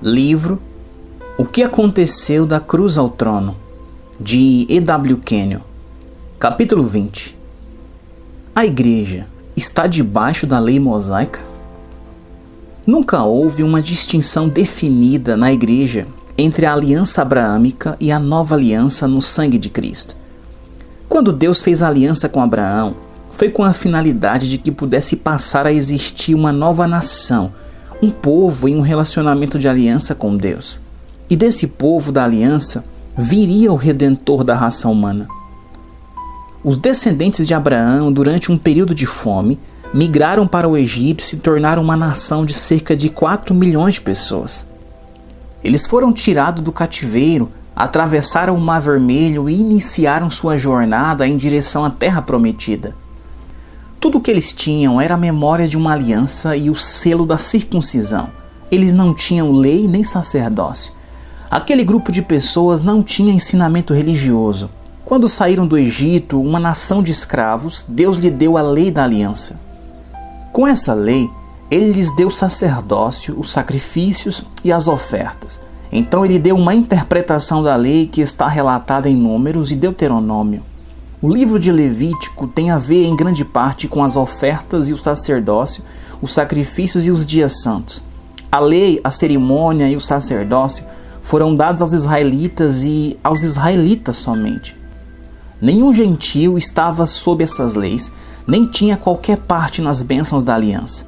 Livro O que aconteceu da cruz ao trono, de E.W. Kenyon. Capítulo 20. A igreja está debaixo da lei mosaica? Nunca houve uma distinção definida na igreja entre a aliança abraâmica e a nova aliança no sangue de Cristo. Quando Deus fez aliança com Abraão, foi com a finalidade de que pudesse passar a existir uma nova nação, um povo em um relacionamento de aliança com Deus. E desse povo da aliança viria o Redentor da raça humana. Os descendentes de Abraão, durante um período de fome, migraram para o Egito e se tornaram uma nação de cerca de 4 milhões de pessoas. Eles foram tirados do cativeiro, atravessaram o Mar Vermelho e iniciaram sua jornada em direção à Terra Prometida. Tudo o que eles tinham era a memória de uma aliança e o selo da circuncisão. Eles não tinham lei nem sacerdócio. Aquele grupo de pessoas não tinha ensinamento religioso. Quando saíram do Egito, uma nação de escravos, Deus lhe deu a lei da aliança. Com essa lei, ele lhes deu o sacerdócio, os sacrifícios e as ofertas. Então ele deu uma interpretação da lei que está relatada em Números e Deuteronômio. O livro de Levítico tem a ver em grande parte com as ofertas e o sacerdócio, os sacrifícios e os dias santos. A lei, a cerimônia e o sacerdócio foram dados aos israelitas e aos israelitas somente. Nenhum gentio estava sob essas leis, nem tinha qualquer parte nas bênçãos da aliança.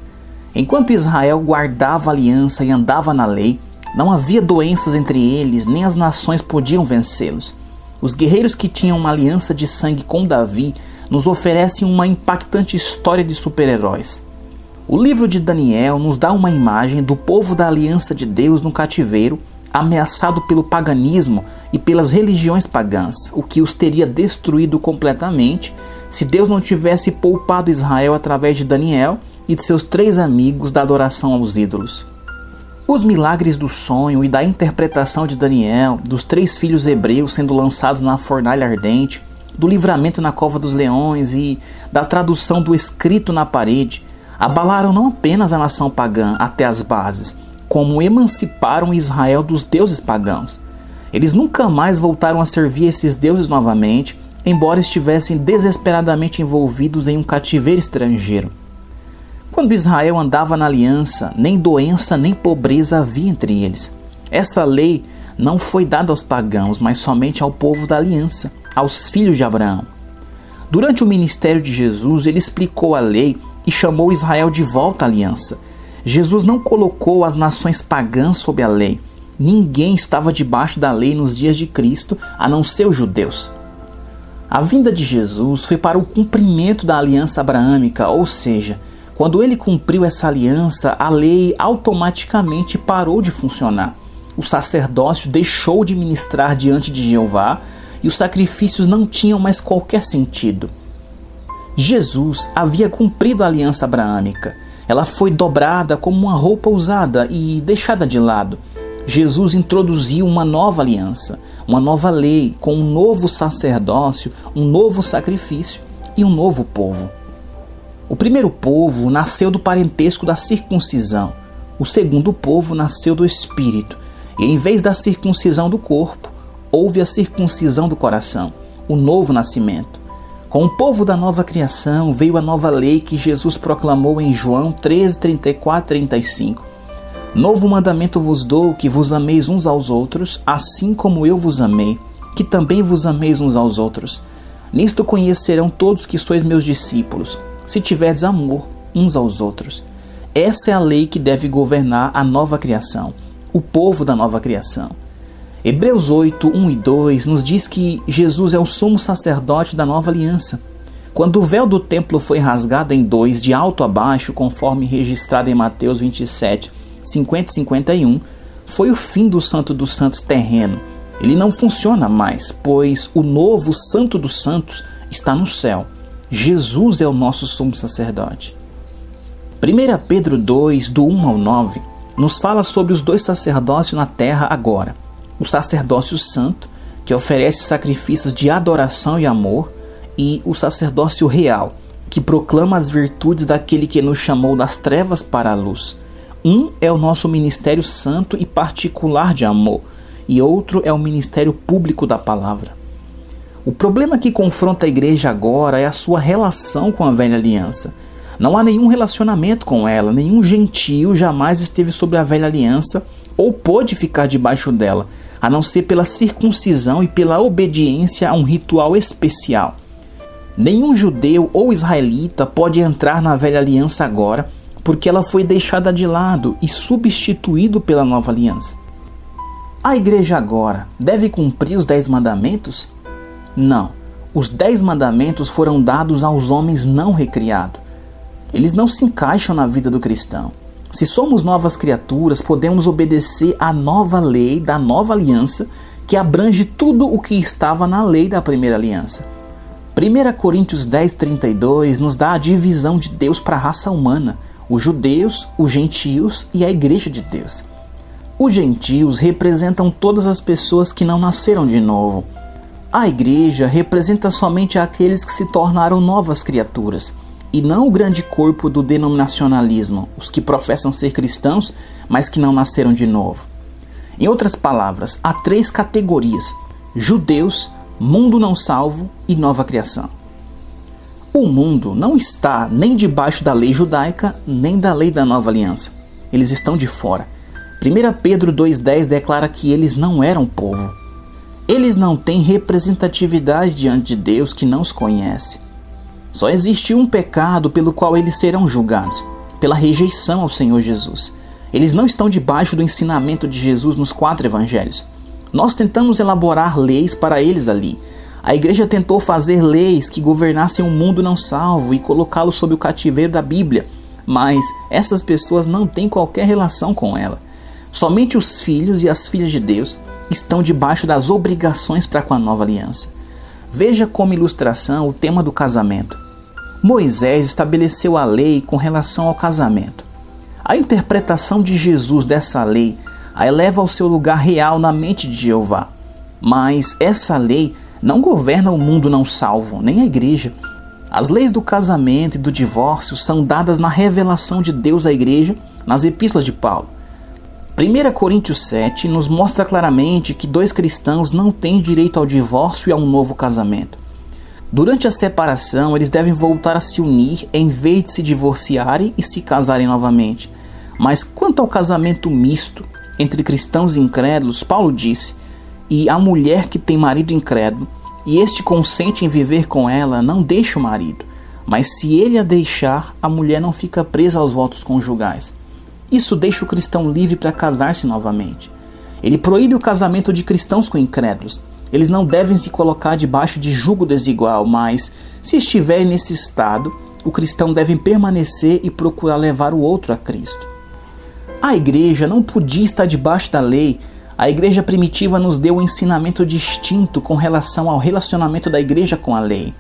Enquanto Israel guardava a aliança e andava na lei, não havia doenças entre eles, nem as nações podiam vencê-los. Os guerreiros que tinham uma aliança de sangue com Davi nos oferecem uma impactante história de super-heróis. O livro de Daniel nos dá uma imagem do povo da aliança de Deus no cativeiro, ameaçado pelo paganismo e pelas religiões pagãs, o que os teria destruído completamente se Deus não tivesse poupado Israel através de Daniel e de seus 3 amigos da adoração aos ídolos. Os milagres do sonho e da interpretação de Daniel, dos 3 filhos hebreus sendo lançados na fornalha ardente, do livramento na cova dos leões e da tradução do escrito na parede, abalaram não apenas a nação pagã até as bases, como emanciparam Israel dos deuses pagãos. Eles nunca mais voltaram a servir esses deuses novamente, embora estivessem desesperadamente envolvidos em um cativeiro estrangeiro. Quando Israel andava na aliança, nem doença nem pobreza havia entre eles. Essa lei não foi dada aos pagãos, mas somente ao povo da aliança, aos filhos de Abraão. Durante o ministério de Jesus, ele explicou a lei e chamou Israel de volta à aliança. Jesus não colocou as nações pagãs sob a lei. Ninguém estava debaixo da lei nos dias de Cristo, a não ser os judeus. A vinda de Jesus foi para o cumprimento da aliança abraâmica, ou seja, quando ele cumpriu essa aliança, a lei automaticamente parou de funcionar. O sacerdócio deixou de ministrar diante de Jeová e os sacrifícios não tinham mais qualquer sentido. Jesus havia cumprido a aliança abraâmica. Ela foi dobrada como uma roupa usada e deixada de lado. Jesus introduziu uma nova aliança, uma nova lei, com um novo sacerdócio, um novo sacrifício e um novo povo. O primeiro povo nasceu do parentesco da circuncisão. O segundo povo nasceu do Espírito. E em vez da circuncisão do corpo, houve a circuncisão do coração, o novo nascimento. Com o povo da nova criação veio a nova lei que Jesus proclamou em João 13, 34 e 35. Novo mandamento vos dou, que vos ameis uns aos outros, assim como eu vos amei, que também vos ameis uns aos outros. Nisto conhecerão todos que sois meus discípulos, se tiverdes amor uns aos outros. Essa é a lei que deve governar a nova criação, o povo da nova criação. Hebreus 8, 1 e 2 nos diz que Jesus é o sumo sacerdote da nova aliança. Quando o véu do templo foi rasgado em 2, de alto a baixo, conforme registrado em Mateus 27, 50 e 51, foi o fim do Santo dos Santos terreno. Ele não funciona mais, pois o novo Santo dos Santos está no céu. Jesus é o nosso sumo sacerdote. 1 Pedro 2, do 1 ao 9, nos fala sobre os 2 sacerdócios na terra agora. O sacerdócio santo, que oferece sacrifícios de adoração e amor, e o sacerdócio real, que proclama as virtudes daquele que nos chamou das trevas para a luz. Um é o nosso ministério santo e particular de amor, e outro é o ministério público da palavra. O problema que confronta a igreja agora é a sua relação com a velha aliança. Não há nenhum relacionamento com ela, nenhum gentio jamais esteve sobre a velha aliança ou pôde ficar debaixo dela, a não ser pela circuncisão e pela obediência a um ritual especial. Nenhum judeu ou israelita pode entrar na velha aliança agora, porque ela foi deixada de lado e substituído pela nova aliança. A igreja agora deve cumprir os 10 mandamentos? Não. Os 10 mandamentos foram dados aos homens não recriados. Eles não se encaixam na vida do cristão. Se somos novas criaturas, podemos obedecer à nova lei da nova aliança, que abrange tudo o que estava na lei da primeira aliança. 1 Coríntios 10:32 nos dá a divisão de Deus para a raça humana, os judeus, os gentios e a igreja de Deus. Os gentios representam todas as pessoas que não nasceram de novo. A igreja representa somente aqueles que se tornaram novas criaturas, e não o grande corpo do denominacionalismo, os que professam ser cristãos, mas que não nasceram de novo. Em outras palavras, há 3 categorias: judeus, mundo não salvo e nova criação. O mundo não está nem debaixo da lei judaica, nem da lei da nova aliança. Eles estão de fora. 1 Pedro 2,10 declara que eles não eram povo. Eles não têm representatividade diante de Deus que não os conhece. Só existe um pecado pelo qual eles serão julgados, pela rejeição ao Senhor Jesus. Eles não estão debaixo do ensinamento de Jesus nos 4 evangelhos. Nós tentamos elaborar leis para eles ali. A igreja tentou fazer leis que governassem um mundo não salvo e colocá-lo sob o cativeiro da Bíblia, mas essas pessoas não têm qualquer relação com ela. Somente os filhos e as filhas de Deus estão debaixo das obrigações para com a nova aliança. Veja como ilustração o tema do casamento. Moisés estabeleceu a lei com relação ao casamento. A interpretação de Jesus dessa lei a eleva ao seu lugar real na mente de Jeová. Mas essa lei não governa o mundo não salvo, nem a igreja. As leis do casamento e do divórcio são dadas na revelação de Deus à igreja nas epístolas de Paulo. 1 Coríntios 7 nos mostra claramente que 2 cristãos não têm direito ao divórcio e a um novo casamento. Durante a separação, eles devem voltar a se unir em vez de se divorciarem e se casarem novamente. Mas quanto ao casamento misto entre cristãos e incrédulos, Paulo disse: "E a mulher que tem marido incrédulo, e este consente em viver com ela, não deixa o marido. Mas se ele a deixar, a mulher não fica presa aos votos conjugais." Isso deixa o cristão livre para casar-se novamente. Ele proíbe o casamento de cristãos com incrédulos. Eles não devem se colocar debaixo de jugo desigual, mas, se estiverem nesse estado, o cristão deve permanecer e procurar levar o outro a Cristo. A igreja não podia estar debaixo da lei. A igreja primitiva nos deu um ensinamento distinto com relação ao relacionamento da igreja com a lei.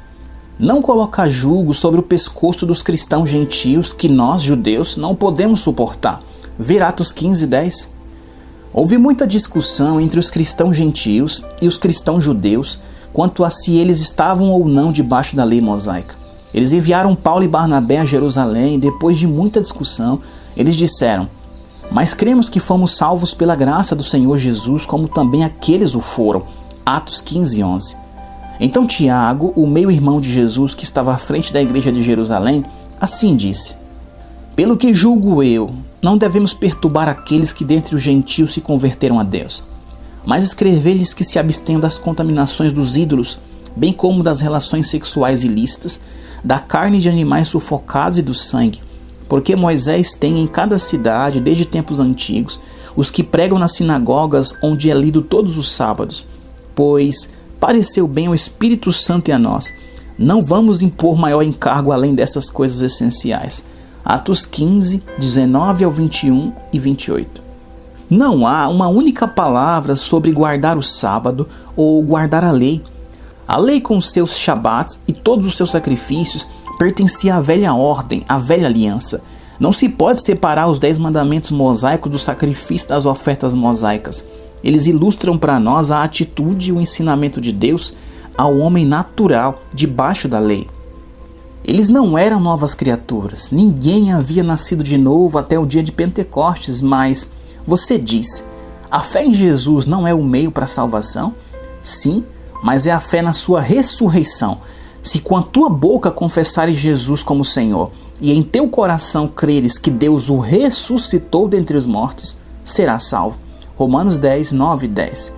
Não colocar jugo sobre o pescoço dos cristãos gentios que nós, judeus, não podemos suportar. Ver Atos 15:10. Houve muita discussão entre os cristãos gentios e os cristãos judeus quanto a se eles estavam ou não debaixo da lei mosaica. Eles enviaram Paulo e Barnabé a Jerusalém e depois de muita discussão, eles disseram: "Mas cremos que fomos salvos pela graça do Senhor Jesus, como também aqueles o foram." Atos 15:11. Então Tiago, o meio-irmão de Jesus que estava à frente da igreja de Jerusalém, assim disse: "Pelo que julgo eu, não devemos perturbar aqueles que dentre os gentios se converteram a Deus, mas escrever-lhes que se abstenham das contaminações dos ídolos, bem como das relações sexuais ilícitas, da carne de animais sufocados e do sangue, porque Moisés tem em cada cidade, desde tempos antigos, os que pregam nas sinagogas onde é lido todos os sábados, pois pareceu bem ao Espírito Santo e a nós. Não vamos impor maior encargo além dessas coisas essenciais." Atos 15, 19 ao 21 e 28. Não há uma única palavra sobre guardar o sábado ou guardar a lei. A lei com os seus shabats e todos os seus sacrifícios pertencia à velha ordem, à velha aliança. Não se pode separar os 10 mandamentos mosaicos do sacrifício das ofertas mosaicas. Eles ilustram para nós a atitude e o ensinamento de Deus ao homem natural debaixo da lei. Eles não eram novas criaturas, ninguém havia nascido de novo até o dia de Pentecostes, mas você diz, a fé em Jesus não é o meio para a salvação? Sim, mas é a fé na sua ressurreição. Se com a tua boca confessares Jesus como Senhor e em teu coração creres que Deus o ressuscitou dentre os mortos, serás salvo. Romanos 10, 9 e 10.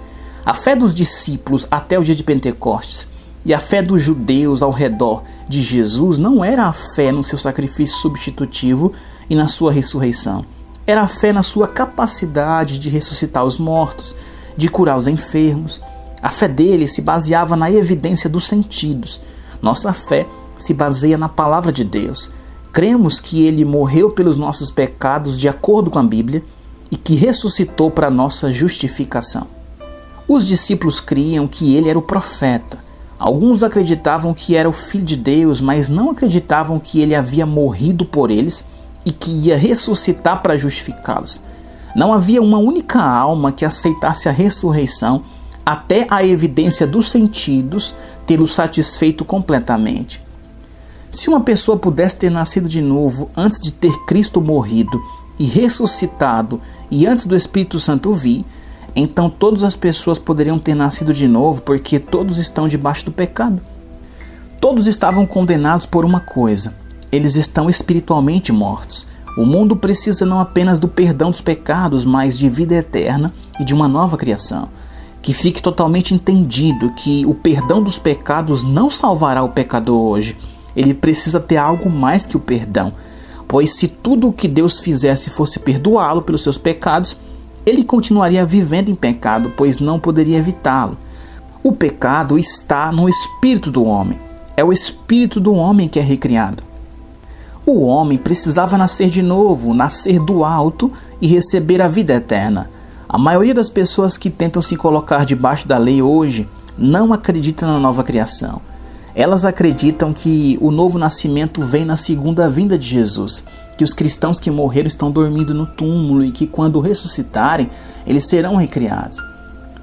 A fé dos discípulos até o dia de Pentecostes e a fé dos judeus ao redor de Jesus não era a fé no seu sacrifício substitutivo e na sua ressurreição. Era a fé na sua capacidade de ressuscitar os mortos, de curar os enfermos. A fé deles se baseava na evidência dos sentidos. Nossa fé se baseia na palavra de Deus. Cremos que ele morreu pelos nossos pecados de acordo com a Bíblia e que ressuscitou para nossa justificação. Os discípulos criam que ele era o profeta. Alguns acreditavam que era o Filho de Deus, mas não acreditavam que ele havia morrido por eles e que ia ressuscitar para justificá-los. Não havia uma única alma que aceitasse a ressurreição até a evidência dos sentidos tê-lo satisfeito completamente. Se uma pessoa pudesse ter nascido de novo antes de ter Cristo morrido e ressuscitado e antes do Espírito Santo vir, então todas as pessoas poderiam ter nascido de novo, porque todos estão debaixo do pecado. Todos estavam condenados por uma coisa: eles estão espiritualmente mortos. O mundo precisa não apenas do perdão dos pecados, mas de vida eterna e de uma nova criação. Que fique totalmente entendido que o perdão dos pecados não salvará o pecador hoje. Ele precisa ter algo mais que o perdão. Pois se tudo o que Deus fizesse fosse perdoá-lo pelos seus pecados, ele continuaria vivendo em pecado, pois não poderia evitá-lo. O pecado está no espírito do homem. É o espírito do homem que é recriado. O homem precisava nascer de novo, nascer do alto e receber a vida eterna. A maioria das pessoas que tentam se colocar debaixo da lei hoje não acredita na nova criação. Elas acreditam que o novo nascimento vem na segunda vinda de Jesus, que os cristãos que morreram estão dormindo no túmulo e que quando ressuscitarem, eles serão recriados.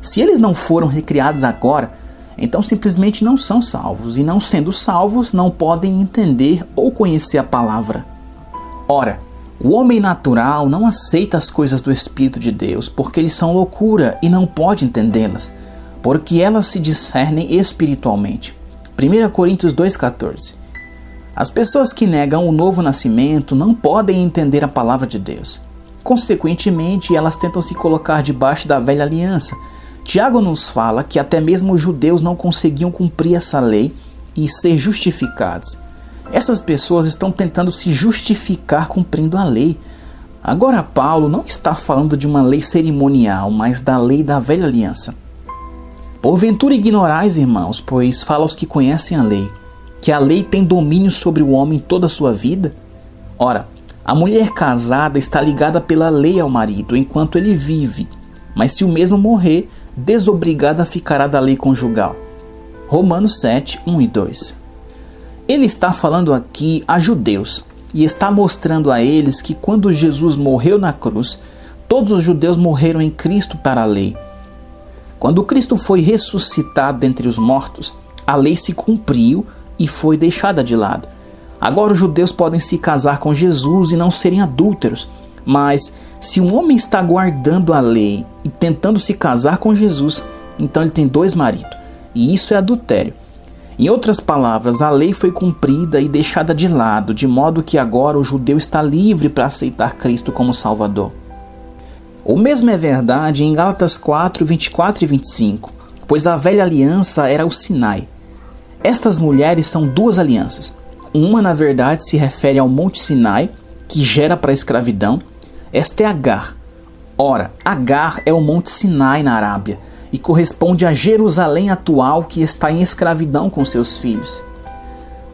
Se eles não foram recriados agora, então simplesmente não são salvos, e não sendo salvos, não podem entender ou conhecer a palavra. Ora, o homem natural não aceita as coisas do Espírito de Deus, porque eles são loucura e não pode entendê-las, porque elas se discernem espiritualmente. 1 Coríntios 2,14. As pessoas que negam o novo nascimento não podem entender a palavra de Deus. Consequentemente, elas tentam se colocar debaixo da velha aliança. Tiago nos fala que até mesmo os judeus não conseguiam cumprir essa lei e ser justificados. Essas pessoas estão tentando se justificar cumprindo a lei. Agora Paulo não está falando de uma lei cerimonial, mas da lei da velha aliança. Porventura ignorais, irmãos, pois fala aos que conhecem a lei, que a lei tem domínio sobre o homem toda a sua vida? Ora, a mulher casada está ligada pela lei ao marido enquanto ele vive, mas se o mesmo morrer, desobrigada ficará da lei conjugal. Romanos 7, 1 e 2. Ele está falando aqui a judeus e está mostrando a eles que quando Jesus morreu na cruz, todos os judeus morreram em Cristo para a lei. Quando Cristo foi ressuscitado dentre os mortos, a lei se cumpriu e foi deixada de lado. Agora os judeus podem se casar com Jesus e não serem adúlteros, mas se um homem está guardando a lei e tentando se casar com Jesus, então ele tem dois maridos, e isso é adultério. Em outras palavras, a lei foi cumprida e deixada de lado, de modo que agora o judeu está livre para aceitar Cristo como Salvador. O mesmo é verdade em Gálatas 4, 24 e 25, pois a velha aliança era o Sinai. Estas mulheres são duas alianças. Uma, na verdade, se refere ao Monte Sinai, que gera para a escravidão. Esta é Agar. Ora, Agar é o Monte Sinai na Arábia, e corresponde a Jerusalém atual que está em escravidão com seus filhos.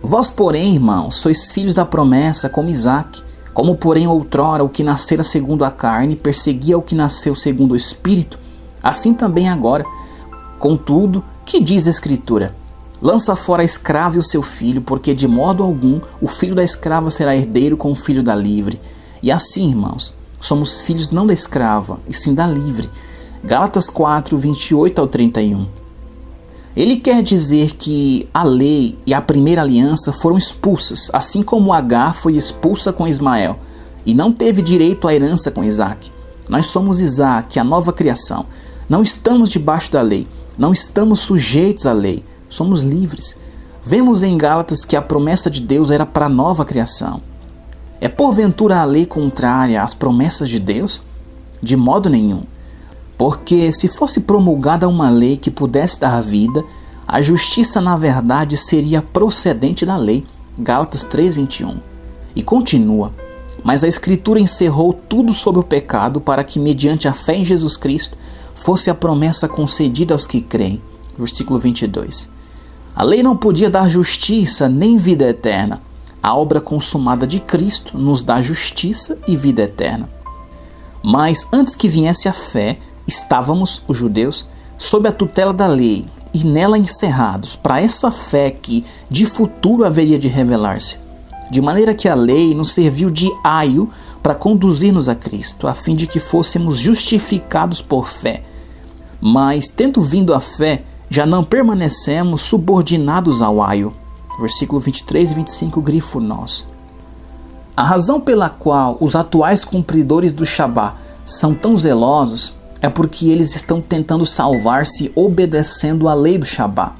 Vós, porém, irmãos, sois filhos da promessa como Isaque, como porém outrora o que nascera segundo a carne perseguia o que nasceu segundo o Espírito, assim também agora. Contudo, que diz a Escritura? Lança fora a escrava e o seu filho, porque de modo algum o filho da escrava será herdeiro com o filho da livre. E assim, irmãos, somos filhos não da escrava, e sim da livre. Gálatas 4, 28 ao 31. Ele quer dizer que a lei e a primeira aliança foram expulsas, assim como Agar foi expulsa com Ismael e não teve direito à herança com Isaac. Nós somos Isaac, a nova criação. Não estamos debaixo da lei, não estamos sujeitos à lei, somos livres. Vemos em Gálatas que a promessa de Deus era para a nova criação. É porventura a lei contrária às promessas de Deus? De modo nenhum. Porque se fosse promulgada uma lei que pudesse dar vida, a justiça na verdade seria procedente da lei. Gálatas 3:21. E continua: mas a Escritura encerrou tudo sobre o pecado para que mediante a fé em Jesus Cristo fosse a promessa concedida aos que creem. Versículo 22. A lei não podia dar justiça nem vida eterna. A obra consumada de Cristo nos dá justiça e vida eterna. Mas antes que viesse a fé, estávamos, os judeus, sob a tutela da lei e nela encerrados para essa fé que de futuro haveria de revelar-se. De maneira que a lei nos serviu de aio para conduzir-nos a Cristo, a fim de que fôssemos justificados por fé. Mas, tendo vindo a fé, já não permanecemos subordinados ao aio. Versículo 23 e 25, grifo nosso. A razão pela qual os atuais cumpridores do Shabá são tão zelosos é porque eles estão tentando salvar-se obedecendo à lei do Shabá.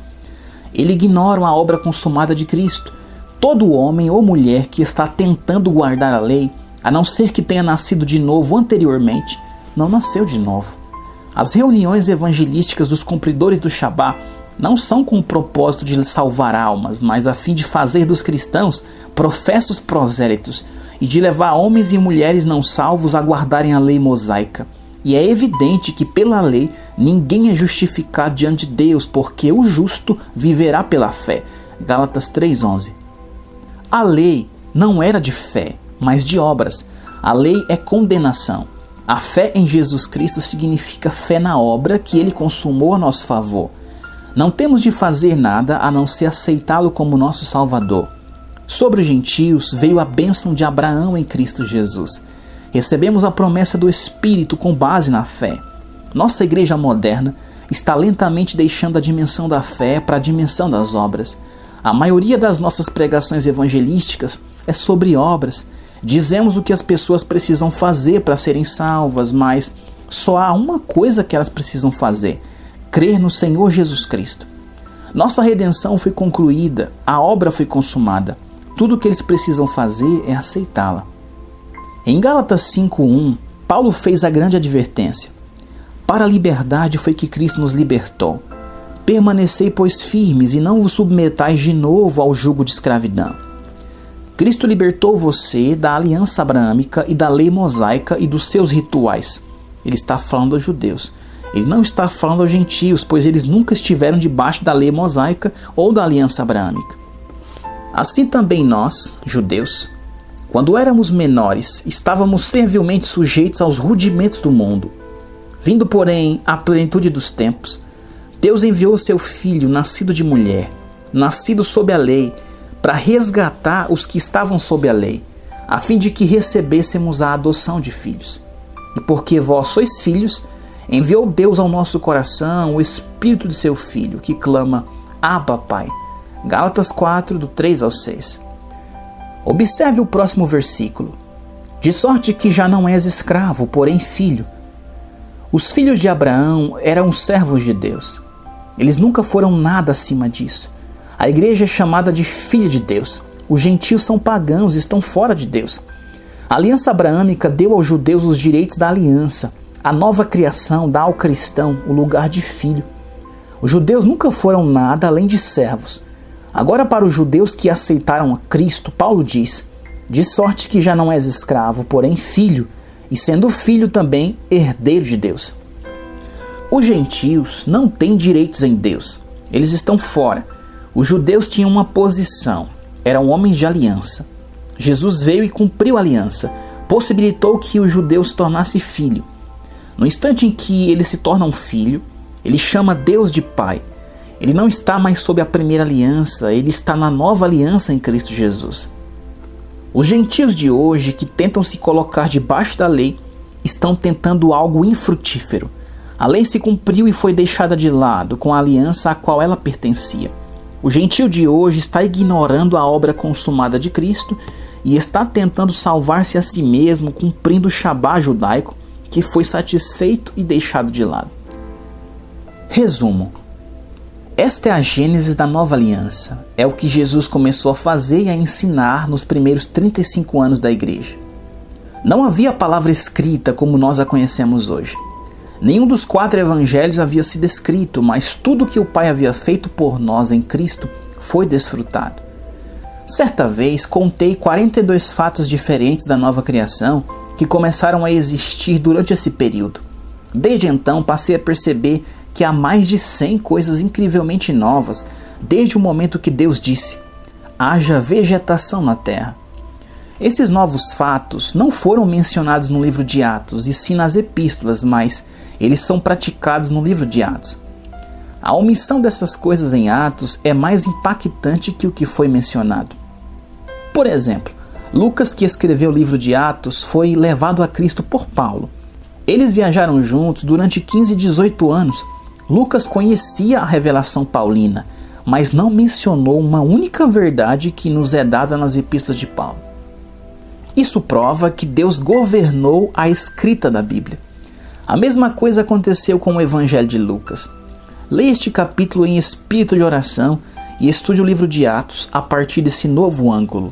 Eles ignoram a obra consumada de Cristo. Todo homem ou mulher que está tentando guardar a lei, a não ser que tenha nascido de novo anteriormente, não nasceu de novo. As reuniões evangelísticas dos cumpridores do Shabá não são com o propósito de salvar almas, mas a fim de fazer dos cristãos professos prosélitos e de levar homens e mulheres não salvos a guardarem a lei mosaica. E é evidente que pela lei ninguém é justificado diante de Deus, porque o justo viverá pela fé. Gálatas 3:11. A lei não era de fé, mas de obras. A lei é condenação. A fé em Jesus Cristo significa fé na obra que Ele consumou a nosso favor. Não temos de fazer nada a não ser aceitá-lo como nosso Salvador. Sobre os gentios veio a bênção de Abraão em Cristo Jesus. Recebemos a promessa do Espírito com base na fé. Nossa igreja moderna está lentamente deixando a dimensão da fé para a dimensão das obras. A maioria das nossas pregações evangelísticas é sobre obras. Dizemos o que as pessoas precisam fazer para serem salvas, mas só há uma coisa que elas precisam fazer: crer no Senhor Jesus Cristo. Nossa redenção foi concluída, a obra foi consumada. Tudo o que eles precisam fazer é aceitá-la. Em Gálatas 5:1, Paulo fez a grande advertência: para a liberdade foi que Cristo nos libertou. Permanecei, pois, firmes e não vos submetais de novo ao jugo de escravidão. Cristo libertou você da aliança abraâmica e da lei mosaica e dos seus rituais. Ele está falando aos judeus. Ele não está falando aos gentios, pois eles nunca estiveram debaixo da lei mosaica ou da aliança abraâmica. Assim também nós, judeus, quando éramos menores, estávamos servilmente sujeitos aos rudimentos do mundo. Vindo, porém, à plenitude dos tempos, Deus enviou seu Filho, nascido de mulher, nascido sob a lei, para resgatar os que estavam sob a lei, a fim de que recebêssemos a adoção de filhos. E porque vós sois filhos, enviou Deus ao nosso coração o Espírito de seu Filho, que clama: Abba, Pai. Gálatas 4, do 3 ao 6. Observe o próximo versículo. De sorte que já não és escravo, porém filho. Os filhos de Abraão eram servos de Deus. Eles nunca foram nada acima disso. A igreja é chamada de filha de Deus. Os gentios são pagãos, estão fora de Deus. A aliança abraâmica deu aos judeus os direitos da aliança. A nova criação dá ao cristão o lugar de filho. Os judeus nunca foram nada além de servos. Agora, para os judeus que aceitaram a Cristo, Paulo diz: de sorte que já não és escravo, porém filho, e sendo filho também herdeiro de Deus. Os gentios não têm direitos em Deus. Eles estão fora. Os judeus tinham uma posição. Eram homens de aliança. Jesus veio e cumpriu a aliança. Possibilitou que os judeus se tornassem filho. No instante em que ele se torna um filho, ele chama Deus de Pai. Ele não está mais sob a primeira aliança, ele está na nova aliança em Cristo Jesus. Os gentios de hoje que tentam se colocar debaixo da lei estão tentando algo infrutífero. A lei se cumpriu e foi deixada de lado com a aliança à qual ela pertencia. O gentio de hoje está ignorando a obra consumada de Cristo e está tentando salvar-se a si mesmo cumprindo o Shabá judaico, que foi satisfeito e deixado de lado. Resumo. Esta é a gênese da nova aliança. É o que Jesus começou a fazer e a ensinar nos primeiros 35 anos da igreja. Não havia palavra escrita como nós a conhecemos hoje. Nenhum dos 4 evangelhos havia sido escrito, mas tudo que o Pai havia feito por nós em Cristo foi desfrutado. Certa vez contei 42 fatos diferentes da nova criação que começaram a existir durante esse período. Desde então passei a perceber que há mais de 100 coisas incrivelmente novas desde o momento que Deus disse: haja vegetação na terra. Esses novos fatos não foram mencionados no livro de Atos e sim nas epístolas, mas eles são praticados no livro de Atos. A omissão dessas coisas em Atos é mais impactante que o que foi mencionado. Por exemplo, Lucas, que escreveu o livro de Atos, foi levado a Cristo por Paulo. Eles viajaram juntos durante 15 e 18 anos. Lucas conhecia a revelação paulina, mas não mencionou uma única verdade que nos é dada nas epístolas de Paulo. Isso prova que Deus governou a escrita da Bíblia. A mesma coisa aconteceu com o Evangelho de Lucas. Leia este capítulo em espírito de oração e estude o livro de Atos a partir desse novo ângulo.